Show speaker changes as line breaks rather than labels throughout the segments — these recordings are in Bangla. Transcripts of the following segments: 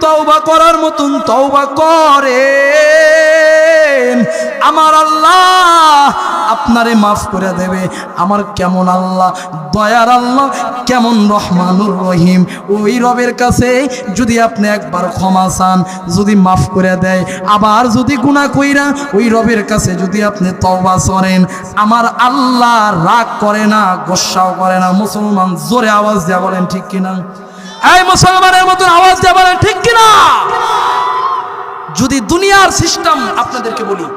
তওবা করার মতন তওবা করেন, আমার আল্লাহ আপনারে মাফ করে দেবে। আমার কেমন আল্লাহ, দয়ার আল্লাহ, কেমন রহমানুর রহিম। ওই রবের কাছে যদি আপনি একবার ক্ষমা চান, যদি মাফ করে দেয়, আবার যদি গুনাহ কইরা ওই রবের কাছে যদি আপনি তওবা করেন, আমার আল্লাহ রাগ করে না, গোসাও করে না। মুসলমান জোরে আওয়াজ দিয়া বলেন ঠিক কিনা? এই মুসলমানের মতন আওয়াজ দিয়া বলেন ঠিক কিনা? যদি দুনিয়ার সিস্টেম আপনাদেরকে বলি,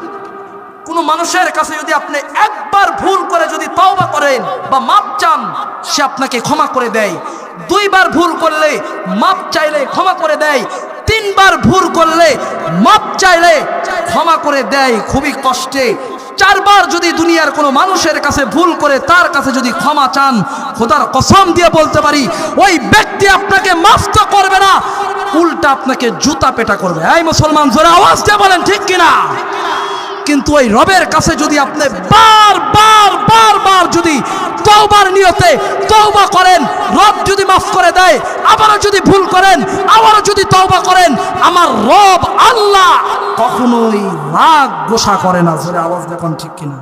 কোন মানুষের কাছে যদি আপনি একবার ভুল করে যদি তওবা করেন বা মাপ চান, সে আপনাকে ক্ষমা করে দেয়। দুইবার ভুল করলে মাপ চাইলে ক্ষমা করে দেয়। তিনবার ভুল করলে মাপ চাইলে ক্ষমা করে দেয় খুবই কষ্টে। চারবার যদি দুনিয়ার কোনো মানুষের কাছে ভুল করে তার কাছে যদি ক্ষমা চান, খোদার কসম দিয়ে বলতে পারি ওই ব্যক্তি আপনাকে মাফ তো করবে না, উল্টা আপনাকে জুতা পেটা করবে। এই মুসলমান জোরে আওয়াজ দিয়ে বলেন ঠিক কিনা? কিন্তু ওই রবের কাছে যদি আপনি বারবার যদি তওবার নিয়তে তওবা করেন, রব যদি মাফ করে দেয়, আবারও যদি ভুল করেন, আবারও যদি তওবা করেন, আমার রব আল্লাহ কখনোই রাগ গোসা করে না। জোরে আওয়াজ দেখুন ঠিক কিনা?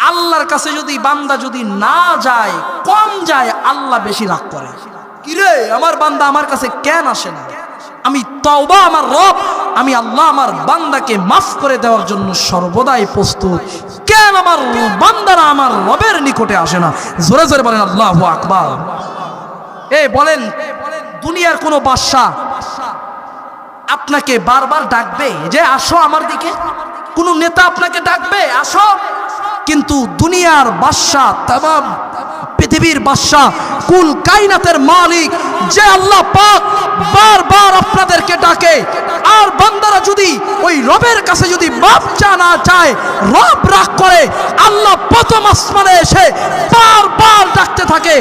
আল্লাহর কাছে যদি বান্দা যদি না যায়, কম যায়, আল্লাহ বেশি রাগ করে। কিরে আমার বান্দা আমার কাছে কেন আসে না? আমি তওবা, আমার রব, আমি আল্লাহ আমার বান্দাকে মাফ করে দেওয়ার জন্য সর্বদাই প্রস্তুত। কেন আমার বান্দারা আমার রবের নিকটে আসে না? জোরে জোরে বলেন আল্লাহু আকবার। বলেন দুনিয়ার কোন বাদশা আপনাকে বারবার ডাকবে যে আসো আমার দিকে? কোন নেতা আপনাকে ডাকবে আসো? কিন্তু দুনিয়ার বাদশা, তামাম পৃথিবীর বাদশা, কুল কায়নাতের মালিক যে আল্লাহ পাক বারবার আপনাদেরকে ডাকে। আর বান্দারা যদি ওই রবের কাছে যদি মাফ না চায়, রব রাগ করে। আল্লাহ প্রথম আসমানে এসে বারবার ডাকতে থাকে,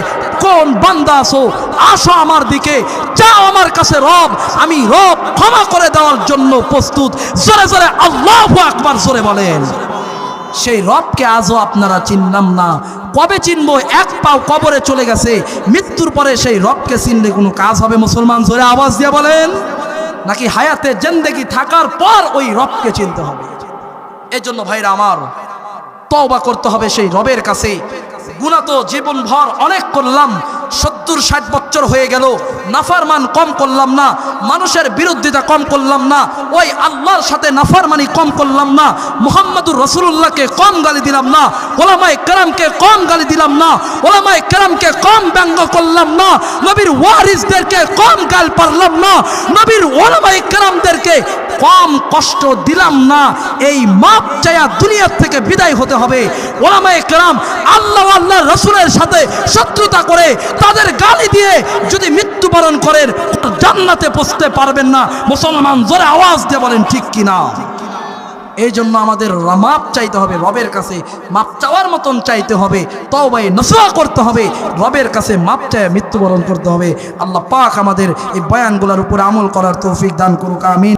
কোন বান্দা আসো, আসো আমার দিকে, যাও আমার কাছে রব, আমি রব ক্ষমা করে দেওয়ার জন্য প্রস্তুত। জোরে জোরে আল্লাহু আকবার জোরে বলেন। সেই রবকে আজও আপনারা চিনলাম না। কবে চিনবো? এক পাও কবরে চলে গেছে, মৃত্যুর পরে সেই রবকে চিনলে কোনো কাজ হবে? মুসলমান জোরে আওয়াজ দিয়ে বলেন। নাকি হায়াতে জিন্দেগি থাকার পর ওই রবকে চিনতে হবে? এজন্য ভাইরা আমার, তওবা করতে হবে সেই রবের কাছে। গুনাহ তো জীবনভর অনেক করলাম, 70-60 বছর হয়ে গেল, নাফরমান কম করলাম না, মানুষের বিরোধিতা কম করলাম না, ওই আল্লাহর সাথে নাফরমানি কম করলাম না, মুহাম্মদুর রাসূলুল্লাহকে কম গালি দিলাম না, ওলামায়ে কেরামকে কম গালি দিলাম না, ওলামায়ে কেরামকে কম ব্যঙ্গ করলাম না, নবীর ওয়ারিসদেরকে কম গাল পারলাম না, নবীর ওলামায়ে কেরামদেরকে কম কষ্ট দিলাম না। এই মাপ চায়া দুনিয়া থেকে বিদায় হতে হবে। ওলামায়ে কেরাম আল্লাহ আল্লাহ রাসূলের সাথে শত্রুতা করে, তাদের গালি দিয়ে যদি মৃত্যুবরণ করেন, জান্নাতে পৌঁছতে পারবেন না। মুসলমান জোরে আওয়াজ দিয়ে বলেন ঠিক কিনা? এই জন্য আমাদের মাপ চাইতে হবে রবের কাছে, মাপ চাওয়ার মতন চাইতে হবে, তওবায়ে নসুহা করতে হবে, রবের কাছে মাপ চায় মৃত্যুবরণ করতে হবে। আল্লাহ পাক আমাদের এই বয়ানগুলোর উপরে আমল করার তৌফিক দান করুক, আমিন।